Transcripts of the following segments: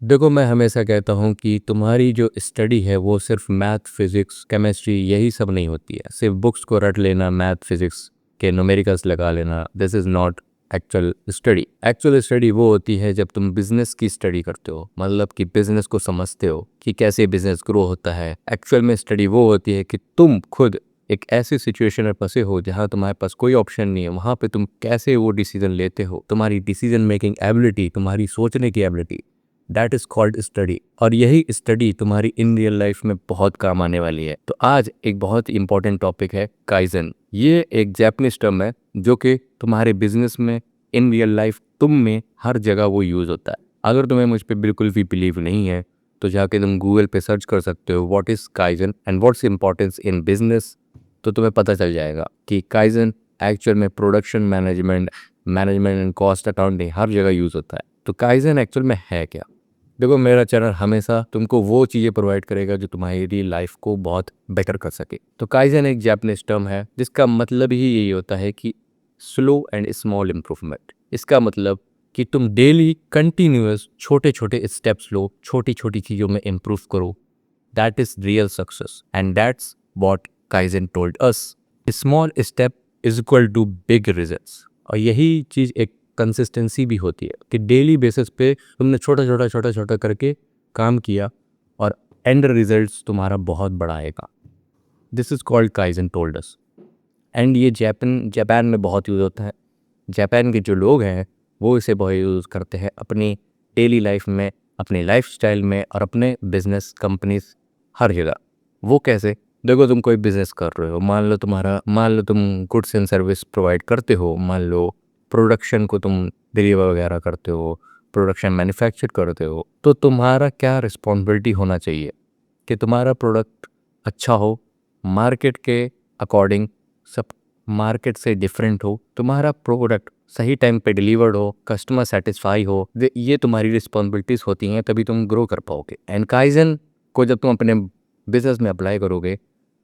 देखो, मैं हमेशा कहता हूँ कि तुम्हारी जो स्टडी है वो सिर्फ मैथ, फिज़िक्स, केमिस्ट्री यही सब नहीं होती है। सिर्फ बुक्स को रट लेना, मैथ, फिज़िक्स के न्यूमेरिकल्स लगा लेना, this is not actual study. Actual study वो होती है जब तुम बिज़नेस की स्टडी करते हो, मतलब कि बिज़नेस को समझते हो कि कैसे बिज़नेस ग्रो होता है। एक्चुअल में स्टडी वो होती है कि तुम खुद एक ऐसी सिचुएशन में फंसे हो जहाँ तुम्हारे पास कोई ऑप्शन नहीं है, वहाँ पे तुम कैसे वो डिसीजन लेते हो, तुम्हारी डिसीजन मेकिंग एबिलिटी, तुम्हारी सोचने की ability, that is called study. और यही स्टडी तुम्हारी इन रियल लाइफ में बहुत काम आने वाली है। तो आज एक बहुत इंपॉर्टेंट टॉपिक है काइजन। ये एक जापानीज टर्म है जो कि तुम्हारे बिजनेस में, इन रियल लाइफ तुम में हर जगह वो यूज़ होता है। अगर तुम्हें मुझ पर बिल्कुल भी बिलीव नहीं है तो जाके तुम गूगल पे सर्च कर सकते हो what is kaizen and what's importance in business. तो तुम्हें पता चल जाएगा कि काइजन एक्चुअल में production management and cost accounting हर जगह यूज़ होता है। तो काइजन एक्चुअल में है क्या? देखो, मेरा चैनल हमेशा तुमको वो चीज़ें प्रोवाइड करेगा जो तुम्हारी लाइफ को बहुत बेटर कर सके। तो काइजन एक जापानीज टर्म है जिसका मतलब ही यही होता है कि स्लो एंड स्मॉल इम्प्रूवमेंट। इसका मतलब कि तुम डेली कंटिन्यूअस छोटे छोटे स्टेप्स लो, छोटी छोटी चीज़ों में इम्प्रूव करो। That is real success and that's what Kaizen told us. Small step is equal to big results. और यही चीज़ एक कंसिस्टेंसी भी होती है कि डेली बेसिस पे तुमने छोटा छोटा करके काम किया और एंड रिजल्ट्स तुम्हारा बहुत बड़ा आएगा। This is called kaizen told us. And ये जापान में बहुत यूज़ होता है। जापान के जो लोग हैं वो इसे बहुत यूज़ करते हैं अपनी डेली लाइफ में, अपने लाइफस्टाइल में और अपने बिजनेस कंपनीज हर जगह। वो कैसे? देखो, तुम कोई बिजनेस कर रहे हो, मान लो तुम गुड्स एंड सर्विस प्रोवाइड करते हो, मान लो प्रोडक्शन को तुम डिलीवर वगैरह करते हो, प्रोडक्शन मैन्युफैक्चर करते हो, तो तुम्हारा क्या रिस्पॉन्सिबिलिटी होना चाहिए कि तुम्हारा प्रोडक्ट अच्छा हो, मार्केट के अकॉर्डिंग, सब मार्केट से डिफरेंट हो, तुम्हारा प्रोडक्ट सही टाइम पे डिलीवर्ड हो, कस्टमर सेटिस्फाई हो। ये तुम्हारी रिस्पॉन्सिबिलिटीज़ होती हैं, तभी तुम ग्रो कर पाओगे। एंड काइजन को जब तुम अपने बिजनेस में अप्लाई करोगे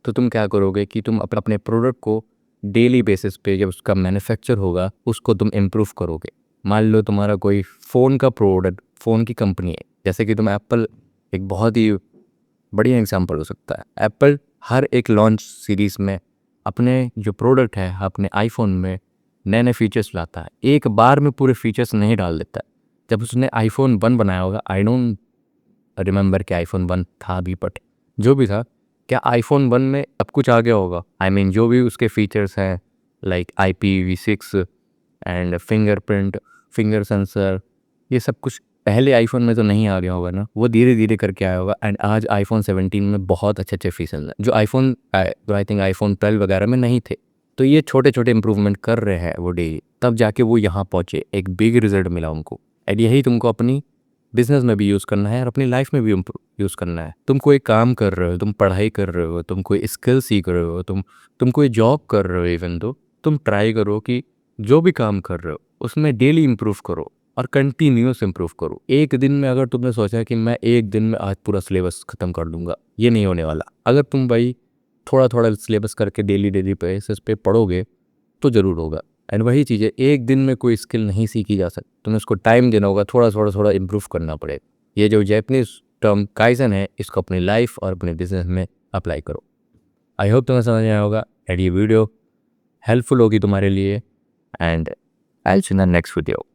तो तुम क्या करोगे कि तुम अपने प्रोडक्ट को डेली बेसिस पे जब उसका मैन्युफैक्चर होगा उसको तुम इम्प्रूव करोगे। मान लो तुम्हारा कोई फ़ोन का प्रोडक्ट, फ़ोन की कंपनी है, जैसे कि तुम एप्पल, एक बहुत ही बढ़िया एग्जांपल हो सकता है। एप्पल हर एक लॉन्च सीरीज़ में अपने जो प्रोडक्ट है, अपने आईफोन में नए नए फीचर्स लाता है। एक बार में पूरे फीचर्स नहीं डाल देता है। जब उसने आईफोन 1 बनाया होगा, आई डोंट रिमेंबर कि आईफोन 1 था भी, बट जो भी था, क्या आईफोन 1 में अब कुछ आ गया होगा? आई मीन जो भी उसके फीचर्स हैं like IPv6 and fingerprint, finger sensor, ये सब कुछ पहले आईफोन में तो नहीं आ गया होगा ना, वो धीरे धीरे करके आया होगा। एंड आज आईफोन 17 में बहुत अच्छे अच्छे फीचर्स हैं जो आई थिंक आईफोन 12 वगैरह में नहीं थे। तो ये छोटे छोटे इंप्रूवमेंट कर रहे हैं वो डेली, तब जाके वो यहाँ पहुँचे, एक बिग रिजल्ट मिला उनको। एंड यही तुमको अपनी बिजनेस में भी यूज़ करना है और अपनी लाइफ में भी यूज़ करना है। तुम कोई काम कर रहे हो, तुम पढ़ाई कर रहे हो, तुम कोई स्किल सीख रहे हो, तुम कोई जॉब कर रहे हो, इवन तो तुम ट्राई करो कि जो भी काम कर रहे हो उसमें डेली इम्प्रूव करो और कंटिन्यूस इम्प्रूव करो। एक दिन में अगर तुमने सोचा कि मैं एक दिन में आज पूरा सिलेबस ख़त्म कर दूंगा, ये नहीं होने वाला। अगर तुम भाई थोड़ा थोड़ा सिलेबस करके डेली बेसिस पे पढ़ोगे तो ज़रूर होगा। एंड वही चीज़ है, एक दिन में कोई स्किल नहीं सीखी जा सकती, तुम्हें उसको टाइम देना होगा, थोड़ा इम्प्रूव करना पड़ेगा। ये जो जैपनीज टर्म काइजन है, इसको अपनी लाइफ और अपने बिजनेस में अप्लाई करो। आई होप तुम्हें समझ में आया होगा एंड ये वीडियो हेल्पफुल होगी तुम्हारे लिए। And I will see you in the next video.